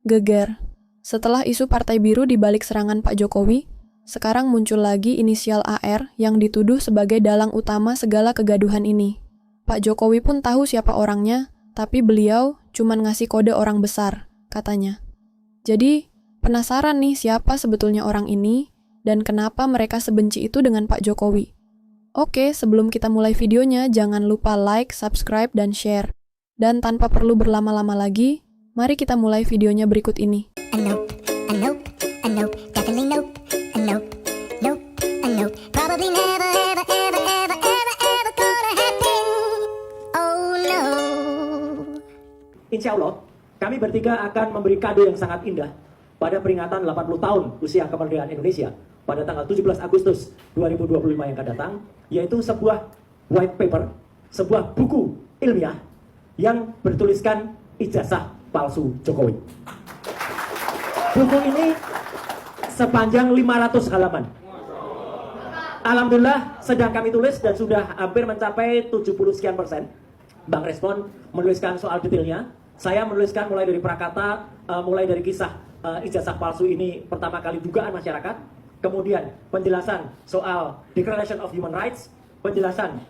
Geger. Setelah isu Partai Biru dibalik serangan Pak Jokowi, sekarang muncul lagi inisial AR yang dituduh sebagai dalang utama segala kegaduhan ini. Pak Jokowi pun tahu siapa orangnya, tapi beliau cuma ngasih kode orang besar, katanya. Jadi, penasaran nih siapa sebetulnya orang ini, dan kenapa mereka sebenci itu dengan Pak Jokowi. Oke, sebelum kita mulai videonya, jangan lupa like, subscribe, dan share. Dan tanpa perlu berlama-lama lagi, mari kita mulai videonya berikut ini. Definitely nope, probably never, ever gonna happen. Oh no. Insya Allah, kami bertiga akan memberi kado yang sangat indah pada peringatan 80 tahun usia kemerdekaan Indonesia pada tanggal 17 Agustus 2025 yang akan datang, yaitu sebuah white paper, sebuah buku ilmiah yang bertuliskan ijazah palsu Jokowi. Buku ini sepanjang 500 halaman. Alhamdulillah sedang kami tulis dan sudah hampir mencapai 70 sekian persen. Bang Respon menuliskan soal detailnya. Saya menuliskan mulai dari prakata, mulai dari kisah ijazah palsu ini pertama kali dugaan masyarakat. Kemudian penjelasan soal Declaration of Human Rights, penjelasan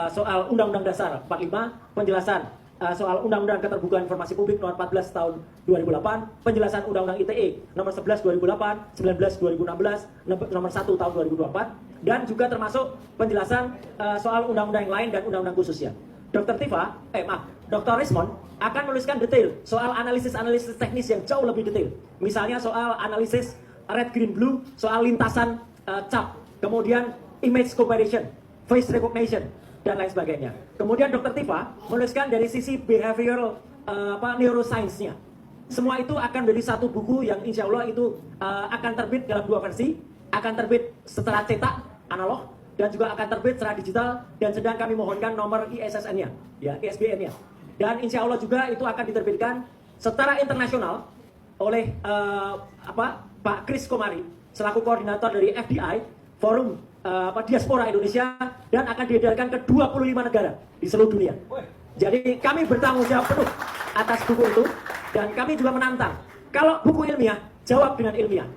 soal Undang-Undang Dasar 45, penjelasan soal Undang-Undang Keterbukaan Informasi Publik nomor 14 tahun 2008, penjelasan Undang-Undang ITE nomor 11 2008, 19 2016, nomor 1 tahun 2024, dan juga termasuk penjelasan soal undang-undang yang lain dan undang-undang khususnya. Dr. Rismon akan menuliskan detail soal analisis teknis yang jauh lebih detail. Misalnya soal analisis red, green, blue, soal lintasan cap, kemudian image comparison, face recognition, dan lain sebagainya. Kemudian Dr. Tifa menuliskan dari sisi behavioral neuroscience-nya. Semua itu akan menjadi satu buku yang insya Allah itu akan terbit dalam 2 versi, akan terbit secara cetak analog dan juga akan terbit secara digital, dan sedang kami mohonkan nomor ISSN-nya, ya, ISBN-nya. Dan insya Allah juga itu akan diterbitkan secara internasional oleh Pak Kris Komari selaku koordinator dari FDI, Forum Diaspora Indonesia, dan akan diedarkan ke 25 negara di seluruh dunia. Jadi kami bertanggung jawab penuh atas buku itu, dan kami juga menantang. Kalau buku ilmiah, jawab dengan ilmiah.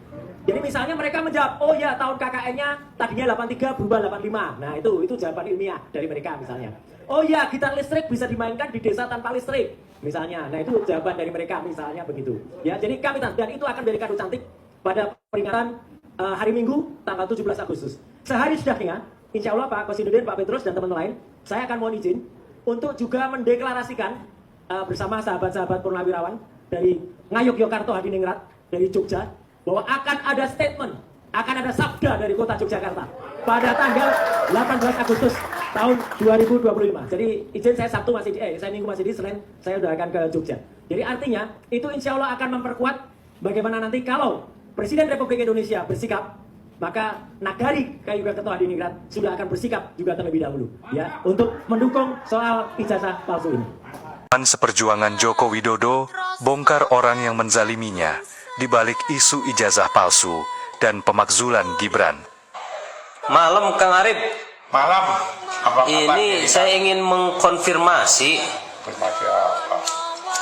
Jadi misalnya mereka menjawab, oh ya tahun KKN-nya tadinya 83 berubah 85. Nah itu jawaban ilmiah dari mereka misalnya. Oh ya gitar listrik bisa dimainkan di desa tanpa listrik misalnya. Nah itu jawaban dari mereka misalnya begitu. Ya jadi kami dan itu akan menjadi kado cantik pada peringatan hari Minggu tanggal 17 Agustus. Sehari sudahnya, insya Allah Pak Kosidudin, Pak Petrus, dan teman-teman lain, saya akan mohon izin untuk juga mendeklarasikan bersama sahabat-sahabat purnawirawan dari Ngayogyakarta Hadiningrat, dari Jogja, bahwa akan ada statement, akan ada sabda dari kota Yogyakarta pada tanggal 18 Agustus tahun 2025. Jadi izin saya Sabtu masih saya Minggu masih di Senin, saya sudah akan ke Jogja. Jadi artinya itu insya Allah akan memperkuat bagaimana nanti kalau Presiden Republik Indonesia bersikap, maka Nagari Ngayogyakarta Hadiningrat sudah akan bersikap juga terlebih dahulu, ya, untuk mendukung soal ijazah palsu ini. Seperjuangan Joko Widodo bongkar orang yang menzaliminya di balik isu ijazah palsu dan pemakzulan Gibran. Malam Kang Arif. Malam. Apa ini saya ingin mengkonfirmasi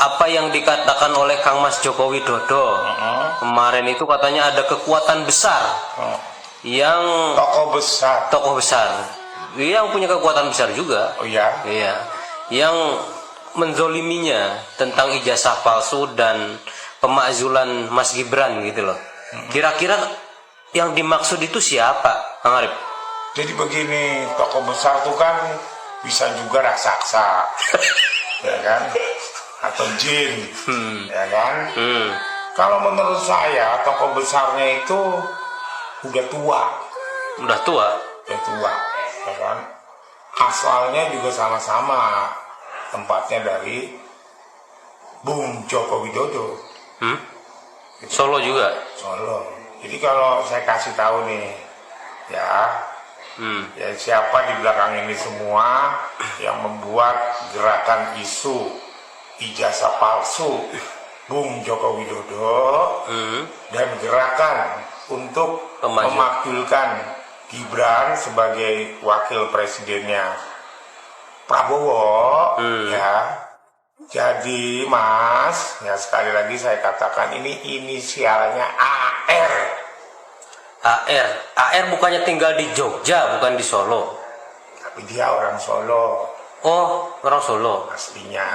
apa yang dikatakan oleh Kang Mas Joko Widodo. Kemarin itu katanya ada kekuatan besar yang tokoh besar yang punya kekuatan besar juga. Oh iya. Iya. Yang menzoliminya tentang ijazah palsu dan pemakzulan Mas Gibran gitu loh. Kira-kira yang dimaksud itu siapa, Kang Arif? Jadi begini, tokoh besar itu kan bisa juga raksasa, ya kan? Atau jin, ya kan? Kalau menurut saya tokoh besarnya itu udah tua. Udah tua, ya kan? Asalnya juga sama-sama, tempatnya dari Bung Joko Widodo. Solo juga. Solo. Jadi kalau saya kasih tahu nih, ya siapa di belakang ini semua yang membuat gerakan isu ijazah palsu Bung Joko Widodo dan gerakan untuk memakzulkan Gibran sebagai wakil presidennya Prabowo, ya Jadi Mas, ya sekali lagi saya katakan ini inisialnya AR. AR bukannya tinggal di Jogja, bukan di Solo. Tapi dia orang Solo Oh, orang Solo. aslinya.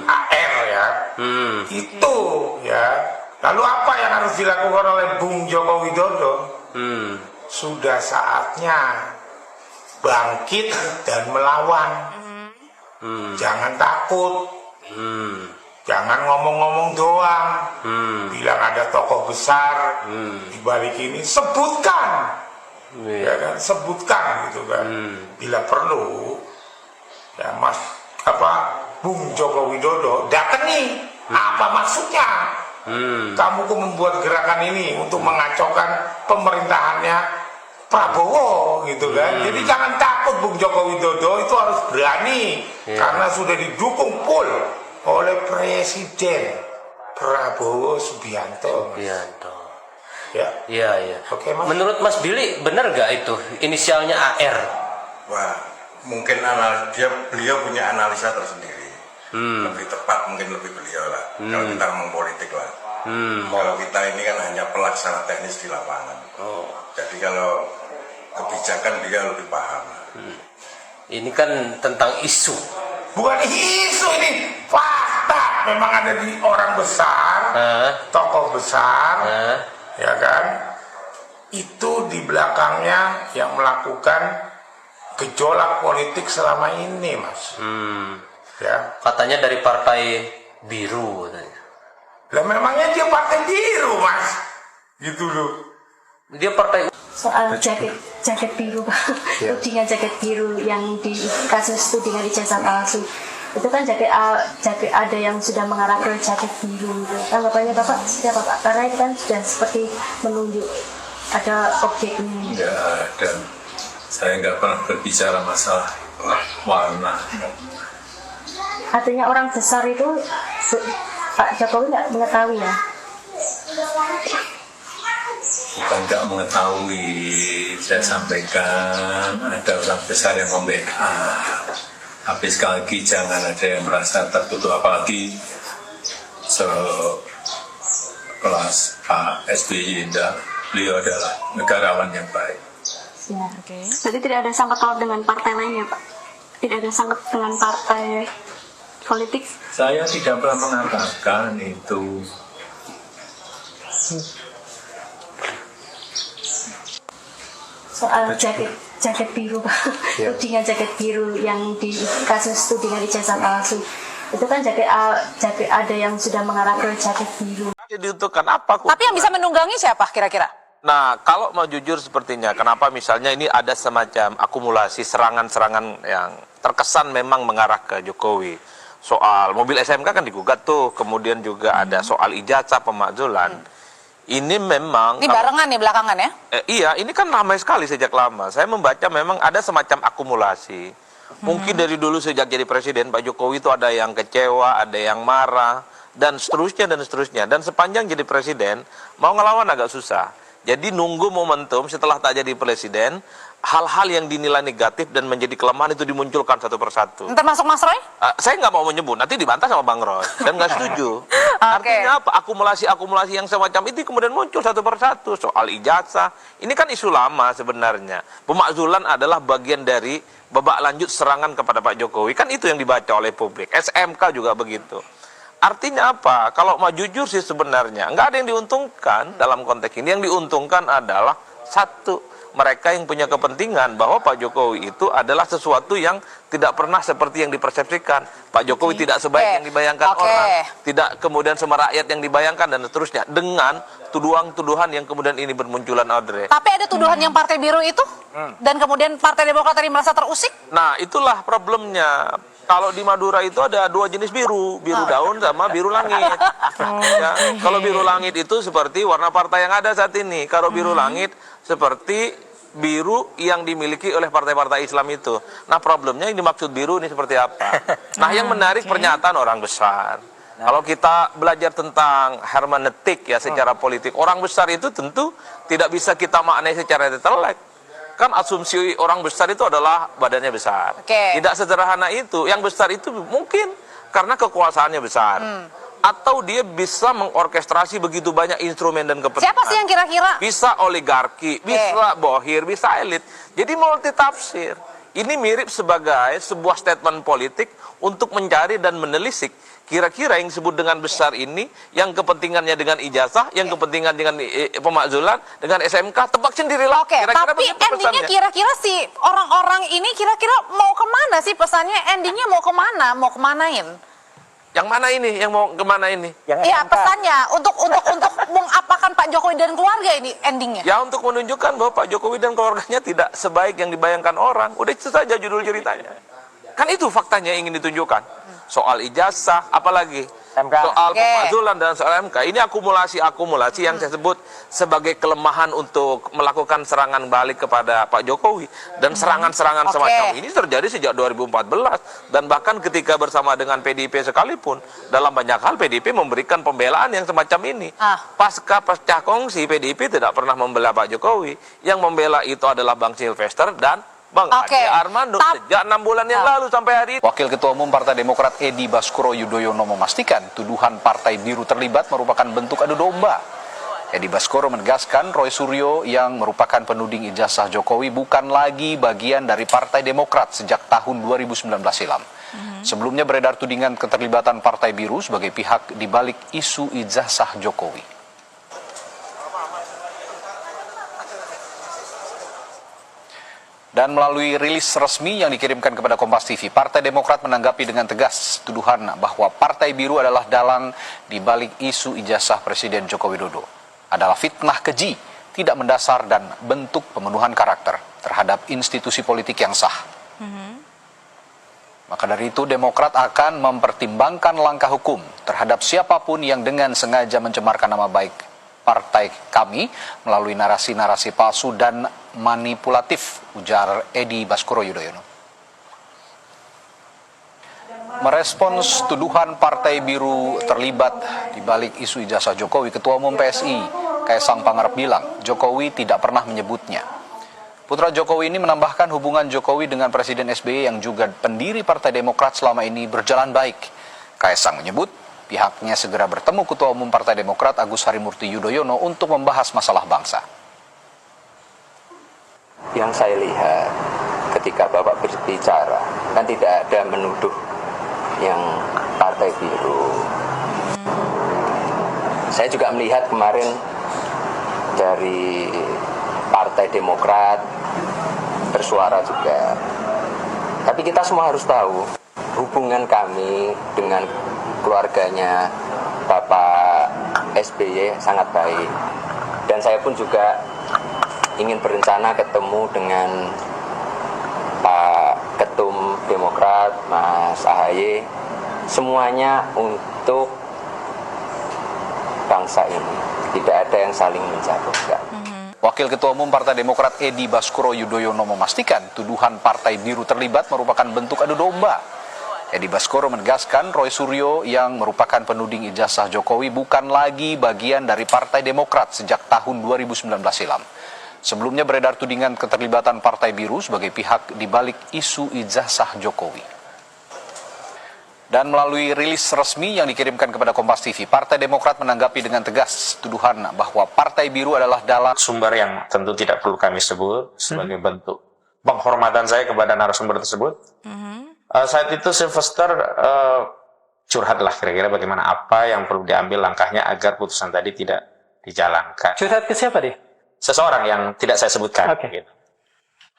AR ya. Itu ya. Lalu apa yang harus dilakukan oleh Bung Joko Widodo? Sudah saatnya bangkit dan melawan. Jangan takut. Jangan ngomong-ngomong doang. Bilang ada tokoh besar di balik ini, sebutkan. Ya kan, sebutkan gitu kan. Bila perlu, ya Mas Bung Joko Widodo datangi. Apa maksudnya? Kamu kok membuat gerakan ini untuk mengacaukan pemerintahannya Prabowo gitu kan. Jadi jangan takut, Bung Joko Widodo itu harus berani karena sudah didukung full oleh Presiden Prabowo Subianto. Ya. Iya. Oke, Mas. Menurut Mas Billy, benar gak itu inisialnya AR? Wah, mungkin beliau punya analisa tersendiri. Lebih tepat mungkin lebih beliau lah. Kalau kita ngomong politik lah. Kalau kita ini kan hanya pelaksana teknis di lapangan. Jadi kalau kebijakan dia lebih paham. Ini kan tentang isu. Bukan isu ini, fakta. Memang ada di orang besar, tokoh besar, ya kan? Itu di belakangnya yang melakukan gejolak politik selama ini, Mas. Ya. Katanya dari Partai Biru katanya. Lah memangnya dia partai biru, Mas? Gitu loh. Dia partai Soal jaket biru, tudingan jaket biru yang di kasus tudingan ijazah palsu. Itu kan jaket ada yang sudah mengarah ke jaket biru. Tanggapannya Bapak siapa Pak? Karena itu kan sudah seperti menunjuk ada objeknya. Ya, dan saya nggak pernah berbicara masalah warna. Artinya orang besar itu Pak Jokowi nggak mengetahui ya? Bukan nggak mengetahui, saya sampaikan ada orang besar yang membackup. Tapi sekali lagi jangan ada yang merasa tertutup, apalagi sekelas Pak SBY. Beliau adalah negarawan yang baik. Ya. Berarti tidak ada sangkut paut dengan partai lainnya Pak? Tidak ada sangkut dengan partai politik? Saya tidak pernah mengatakan itu. Soal jaket biru, tudingan jaket biru yang di kasus tudingan ijazah palsu. Itu kan jaket ada yang sudah mengarah ke jaket biru. Diuntukkan apa? Tapi yang bisa menunggangi siapa kira-kira? Nah, kalau mau jujur sepertinya, kenapa misalnya ini ada semacam akumulasi serangan-serangan yang terkesan memang mengarah ke Jokowi. Soal mobil SMK kan digugat tuh, kemudian juga ada soal ijazah pemakzulan. Ini memang... Ini barengan nih belakangan ya? Iya, ini kan ramai sekali sejak lama. Saya membaca memang ada semacam akumulasi. Mungkin dari dulu sejak jadi presiden, Pak Jokowi itu ada yang kecewa, ada yang marah, dan seterusnya, dan seterusnya. Dan sepanjang jadi presiden, mau ngelawan agak susah. Jadi nunggu momentum setelah tak jadi presiden, hal-hal yang dinilai negatif dan menjadi kelemahan itu dimunculkan satu persatu. Termasuk Mas Roy? Saya nggak mau menyebut, nanti dibantah sama Bang Roy dan nggak setuju. Artinya apa? Akumulasi-akumulasi yang semacam itu kemudian muncul satu persatu. Soal ijazah, ini kan isu lama sebenarnya. Pemakzulan adalah bagian dari babak lanjut serangan kepada Pak Jokowi. Kan itu yang dibaca oleh publik. SMK juga begitu. Artinya apa? Kalau mau jujur sih sebenarnya nggak ada yang diuntungkan dalam konteks ini. Yang diuntungkan adalah satu, mereka yang punya kepentingan bahwa Pak Jokowi itu adalah sesuatu yang tidak pernah seperti yang dipersepsikan. Pak Jokowi tidak sebaik yang dibayangkan orang, tidak kemudian sama rakyat yang dibayangkan dan seterusnya. Dengan tuduhan-tuduhan yang kemudian ini bermunculan, Audrey. Tapi ada tuduhan yang Partai Biru itu, dan kemudian Partai Demokrat tadi merasa terusik? Nah, itulah problemnya. Kalau di Madura itu ada dua jenis biru, biru daun sama biru langit. Ya, kalau biru langit itu seperti warna partai yang ada saat ini. Kalau biru langit seperti biru yang dimiliki oleh partai-partai Islam itu. Nah, problemnya yang dimaksud biru ini seperti apa? Nah, yang menarik pernyataan orang besar. Kalau kita belajar tentang hermeneutik ya secara politik, orang besar itu tentu tidak bisa kita maknai secara intelek. Kan asumsi orang besar itu adalah badannya besar. Tidak sederhana itu. Yang besar itu mungkin karena kekuasaannya besar. Atau dia bisa mengorkestrasi begitu banyak instrumen dan kepentingan. Siapa sih yang kira-kira? Bisa oligarki, bisa bohir, bisa elit. Jadi multitafsir. Ini mirip sebagai sebuah statement politik untuk mencari dan menelisik kira-kira yang disebut dengan besar ini, yang kepentingannya dengan ijazah, yang kepentingan dengan pemakzulan, dengan SMK, tebak sendirilah. Oke, tapi endingnya kira-kira si orang-orang ini kira-kira mau kemana sih pesannya? Endingnya mau kemana? Mau kemanain? Yang mana ini? Yang mau kemana ini? Iya, pesannya untuk mengapakan Pak Jokowi dan keluarga ini endingnya. Ya, untuk menunjukkan bahwa Pak Jokowi dan keluarganya tidak sebaik yang dibayangkan orang. Udah itu saja judul ceritanya. Kan itu faktanya yang ingin ditunjukkan. Soal ijazah, apalagi soal pemakzulan dan soal MK. Ini akumulasi yang saya sebut sebagai kelemahan untuk melakukan serangan balik kepada Pak Jokowi. Dan serangan-serangan semacam ini terjadi sejak 2014. Dan bahkan ketika bersama dengan PDIP sekalipun, dalam banyak hal PDIP memberikan pembelaan yang semacam ini. Pasca pecah kongsi, PDIP tidak pernah membela Pak Jokowi. Yang membela itu adalah Bang Silvester dan Bang Ade Armando sejak 6 bulan yang lalu sampai hari ini. Wakil Ketua Umum Partai Demokrat Edi Baskoro Yudhoyono memastikan tuduhan Partai Biru terlibat merupakan bentuk adu domba. Edi Baskoro menegaskan Roy Suryo yang merupakan penuding ijazah Jokowi bukan lagi bagian dari Partai Demokrat sejak tahun 2019 silam. Sebelumnya beredar tudingan keterlibatan Partai Biru sebagai pihak di balik isu ijazah Jokowi. Dan melalui rilis resmi yang dikirimkan kepada Kompas TV, Partai Demokrat menanggapi dengan tegas tuduhan bahwa Partai Biru adalah dalang di balik isu ijazah Presiden Joko Widodo. Adalah fitnah keji, tidak mendasar dan bentuk pemenuhan karakter terhadap institusi politik yang sah. Maka dari itu Demokrat akan mempertimbangkan langkah hukum terhadap siapapun yang dengan sengaja mencemarkan nama baik partai kami melalui narasi-narasi palsu dan manipulatif, ujar Edi Baskoro Yudhoyono. Merespons tuduhan Partai Biru terlibat di balik isu ijazah Jokowi, Ketua Umum PSI Kaisang Pangarep bilang Jokowi tidak pernah menyebutnya. Putra Jokowi ini menambahkan hubungan Jokowi dengan Presiden SBY yang juga pendiri Partai Demokrat selama ini berjalan baik. Kaisang menyebut pihaknya segera bertemu Ketua Umum Partai Demokrat Agus Harimurti Yudhoyono untuk membahas masalah bangsa. Yang saya lihat ketika Bapak berbicara, kan tidak ada menuduh yang Partai Biru. Saya juga melihat kemarin dari Partai Demokrat bersuara juga. Tapi kita semua harus tahu hubungan kami dengan keluarganya Bapak SBY sangat baik. Dan saya pun juga ingin berencana ketemu dengan Pak Ketum Demokrat, Mas AHY, semuanya untuk bangsa ini. Tidak ada yang saling menjatuhkan. Wakil Ketua Umum Partai Demokrat Edi Baskoro Yudhoyono memastikan tuduhan Partai Biru terlibat merupakan bentuk adu domba. Edi Baskoro menegaskan Roy Suryo yang merupakan penuding ijazah Jokowi bukan lagi bagian dari Partai Demokrat sejak tahun 2019 silam. Sebelumnya beredar tudingan keterlibatan Partai Biru sebagai pihak di balik isu ijazah Jokowi. Dan melalui rilis resmi yang dikirimkan kepada Kompas TV, Partai Demokrat menanggapi dengan tegas tuduhan bahwa Partai Biru adalah dalang sumber yang tentu tidak perlu kami sebut sebagai bentuk penghormatan saya kepada narasumber tersebut. Saat itu Silvester curhatlah kira-kira bagaimana apa yang perlu diambil langkahnya agar putusan tadi tidak dijalankan. Curhat ke siapa dia? Seseorang yang tidak saya sebutkan. Gitu.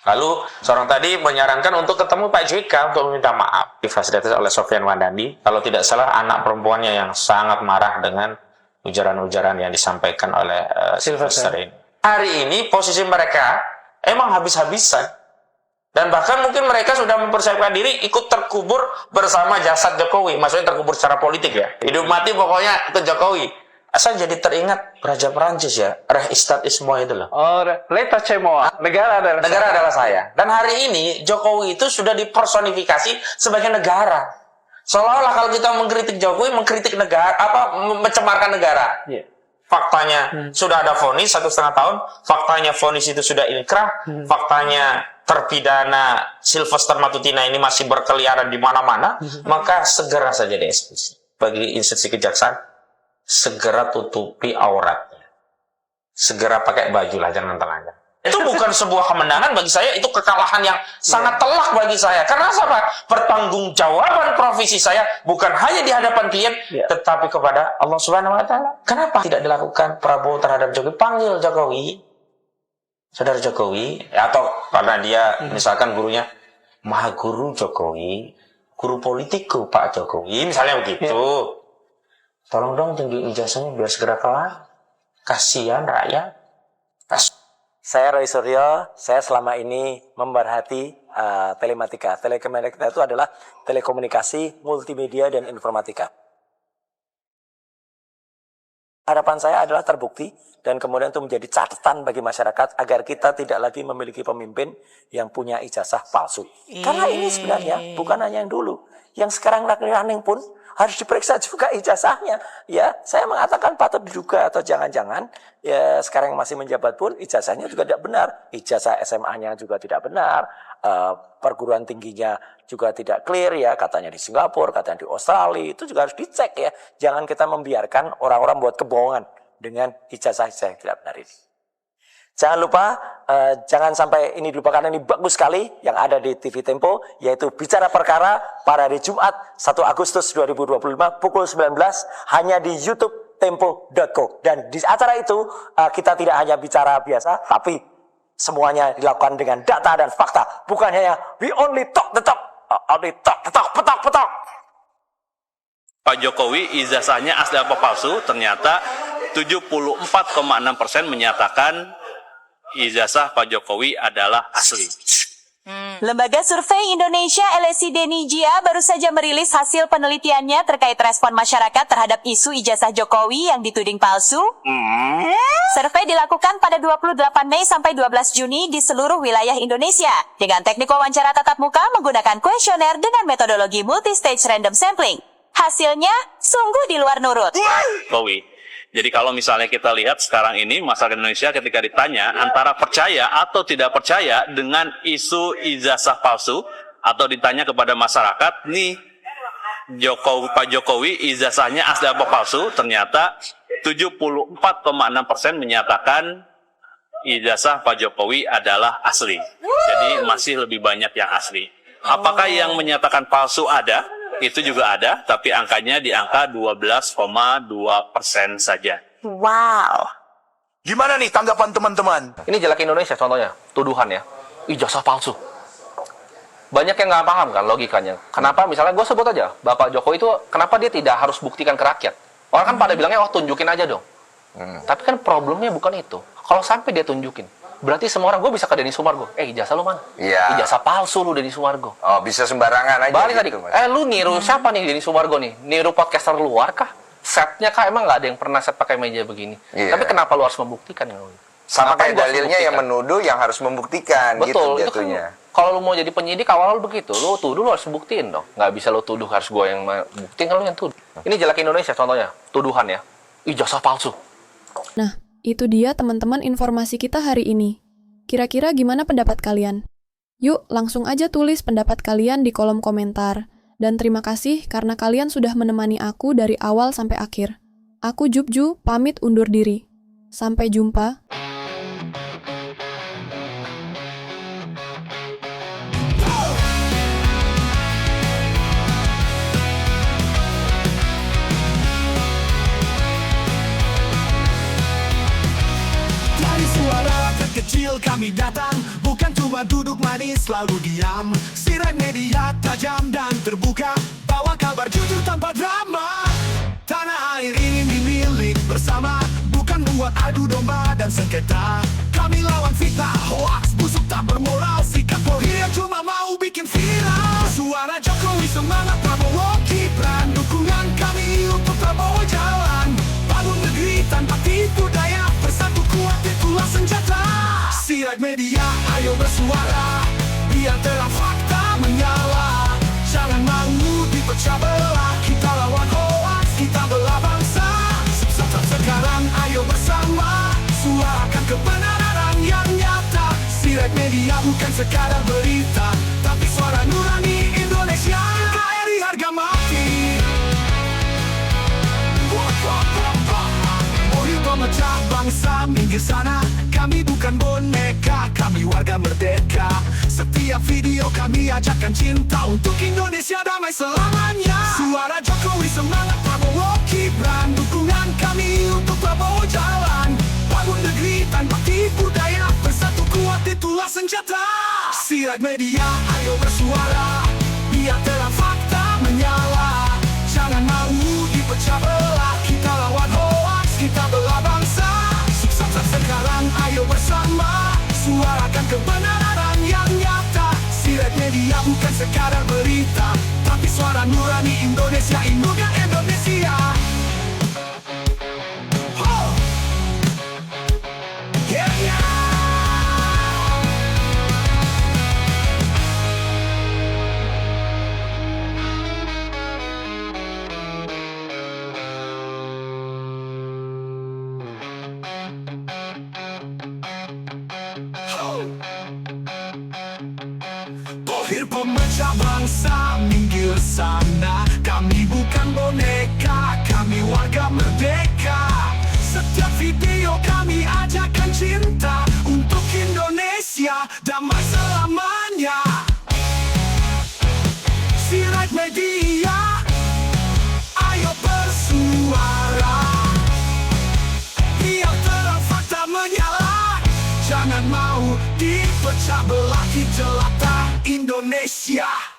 Lalu seorang tadi menyarankan untuk ketemu Pak JK untuk meminta maaf. Difasilitasi oleh Sofyan Wandandi, kalau tidak salah anak perempuannya yang sangat marah dengan ujaran-ujaran yang disampaikan oleh Silvester ini. Hari ini posisi mereka emang habis-habisan. Dan bahkan mungkin mereka sudah mempersiapkan diri ikut terkubur bersama jasad Jokowi. Maksudnya terkubur secara politik ya. Hidup mati pokoknya ke Jokowi. Saya jadi teringat Raja Perancis ya, Reh Istad Ismo itu loh. Oh, Leta Cemoa, negara adalah saya. Dan hari ini Jokowi itu sudah dipersonifikasi sebagai negara. Seolah-olah kalau kita mengkritik Jokowi, mengkritik negara, mencemarkan negara. Faktanya sudah ada vonis 1,5 tahun, faktanya vonis itu sudah inkrah, faktanya terpidana Sylvester Matutina ini masih berkeliaran di mana-mana, maka segera saja dieksekusi. Bagi instansi kejaksaan, segera tutupi auratnya. Segera pakai baju lah, jangan telanjang. Itu bukan sebuah kemenangan bagi saya, itu kekalahan yang sangat telak bagi saya. Karena apa? Pertanggungjawaban profesi saya bukan hanya di hadapan klien, tetapi kepada Allah Subhanahu wa Ta'ala. Kenapa tidak dilakukan Prabowo terhadap Jokowi? Panggil Jokowi, saudara Jokowi, atau karena dia misalkan gurunya Maha Guru Jokowi, guru politikku Pak Jokowi, misalnya begitu. Tolong dong tinggi ijazahnya biar segera kelar. Kasihan rakyat. Saya Roy Suryo, saya selama ini memerhati telematika. Telematika itu adalah telekomunikasi, multimedia, dan informatika. Harapan saya adalah terbukti dan kemudian itu menjadi catatan bagi masyarakat agar kita tidak lagi memiliki pemimpin yang punya ijazah palsu. Karena ini sebenarnya bukan hanya yang dulu. Yang sekarang running pun harus diperiksa juga ijazahnya. Ya, saya mengatakan patut diduga atau jangan-jangan ya sekarang yang masih menjabat pun ijazahnya juga tidak benar. Ijazah SMA-nya juga tidak benar. Perguruan tingginya juga tidak clear ya, katanya di Singapura, katanya di Australia, itu juga harus dicek ya. Jangan kita membiarkan orang-orang buat kebohongan dengan ijazah-ijazah yang tidak benar ini. Jangan lupa, jangan sampai ini dilupakan, ini bagus sekali yang ada di TV Tempo, yaitu Bicara Perkara pada hari Jumat 1 Agustus 2025 pukul 19 hanya di YouTube tempo.co. Dan di acara itu kita tidak hanya bicara biasa, tapi semuanya dilakukan dengan data dan fakta. Bukan hanya we only talk the talk, only talk the talk, petok. Pak Jokowi ijazahnya asli apa palsu? Ternyata 74,6% menyatakan ijazah Pak Jokowi adalah asli. Lembaga Survei Indonesia LSI Denijia baru saja merilis hasil penelitiannya terkait respon masyarakat terhadap isu ijazah Jokowi yang dituding palsu. Survei dilakukan pada 28 Mei sampai 12 Juni di seluruh wilayah Indonesia dengan teknik wawancara tatap muka menggunakan kuesioner dengan metodologi multi-stage random sampling. Hasilnya sungguh di luar nurut. Jokowi. Jadi kalau misalnya kita lihat sekarang ini masyarakat Indonesia ketika ditanya antara percaya atau tidak percaya dengan isu ijazah palsu atau ditanya kepada masyarakat, nih Pak Jokowi ijazahnya asli apa palsu? Ternyata 74,6% menyatakan ijazah Pak Jokowi adalah asli. Jadi masih lebih banyak yang asli. Apakah yang menyatakan palsu ada? Itu juga ada, tapi angkanya di angka 12,2% saja. Wow. Gimana nih tanggapan teman-teman? Ini Jelek Indonesia contohnya, tuduhan ya, ijazah palsu. Banyak yang nggak paham kan logikanya. Kenapa misalnya gue sebut aja, Bapak Jokowi itu kenapa dia tidak harus buktikan ke rakyat? Orang kan pada bilangnya, oh tunjukin aja dong. Tapi kan problemnya bukan itu. Kalau sampai dia tunjukin, berarti semua orang, gue bisa ke Denny Sumargo. Ijazah lu mana? Iya. Ijazah palsu lu Denny Sumargo. Oh, bisa sembarangan aja. Balik gitu, tadi. Lu niru siapa nih Denny Sumargo nih? Niru podcaster luar kah? Setnya kah? Emang nggak ada yang pernah set pakai meja begini? Iya. Tapi kenapa lu harus membuktikan? Sama kayak dalilnya yang menuduh yang harus membuktikan. Betul, gitu itu jatuhnya. kan kalau lu mau jadi penyidik awal begitu, lu tuduh lu harus buktiin dong. Nggak bisa lu tuduh harus gua yang buktiin, kalau lu yang tuduh. Ini Jelek Indonesia contohnya, tuduhan ya. Ijazah palsu. Nah, itu dia teman-teman informasi kita hari ini. Kira-kira gimana pendapat kalian? Yuk, langsung aja tulis pendapat kalian di kolom komentar. Dan terima kasih karena kalian sudah menemani aku dari awal sampai akhir. Aku Jubju, pamit undur diri. Sampai jumpa. Kecil kami datang, bukan cuma duduk manis lalu diam. Siaran media tajam dan terbuka, bawa kabar jujur tanpa drama. Tanah air ini milik bersama, bukan membuat adu domba dan sengketa. Kami lawan fitnah, hoax, busuk tak bermoral, sikap bohong cuma mau bikin viral. Suara Jokowi, semangat Prabowo, Gibran, dukungan kami untuk Prabowo jalan. Bangun negeri tanpa tipu daya, bersatu kuat itulah senjata. Siaran media, ayo bersuara, biar terang fakta menyala. Jangan mau dipecah belah, kita lawan hoax, kita belah bangsa. Sekarang ayo ayo bersama suarakan kebenaran yang nyata. Sirat Media bukan sekadar berita, tapi suara nurani Indonesia. NKRI harga mati. Mobil pemecah bangsa minggir sana. Kami bukan boneka, kami warga merdeka. Setiap video kami ajakkan cinta untuk Indonesia damai selamanya. Suara Jokowi, semangat Prabowo Gibran, dukungan kami untuk Prabowo jalan. Bangun negeri tanpa tipu daya, bersatu kuat itulah senjata. Sirat Media, ayo bersuara, biar terang fakta menyala. Jangan mau dipecah belah, kita lawan hoax, kita belah bangsa. Sukses sekarang, ayo bersama suarakan kebenaran yang nyata. Sirat Media bukan sekadar berita, tapi suara nurani Indonesia, Indonesia. Oh. Yeah, yeah. Bohir pemecah bangsa minggir sana. Kami bukan boneka, kami warga merdeka. Setiap video kami ajakkan cinta untuk Indonesia damai selamanya. Sirat Media, ayo bersuara, biar terang fakta menyala. Jangan mau dipecah belah, jelata Indonesia.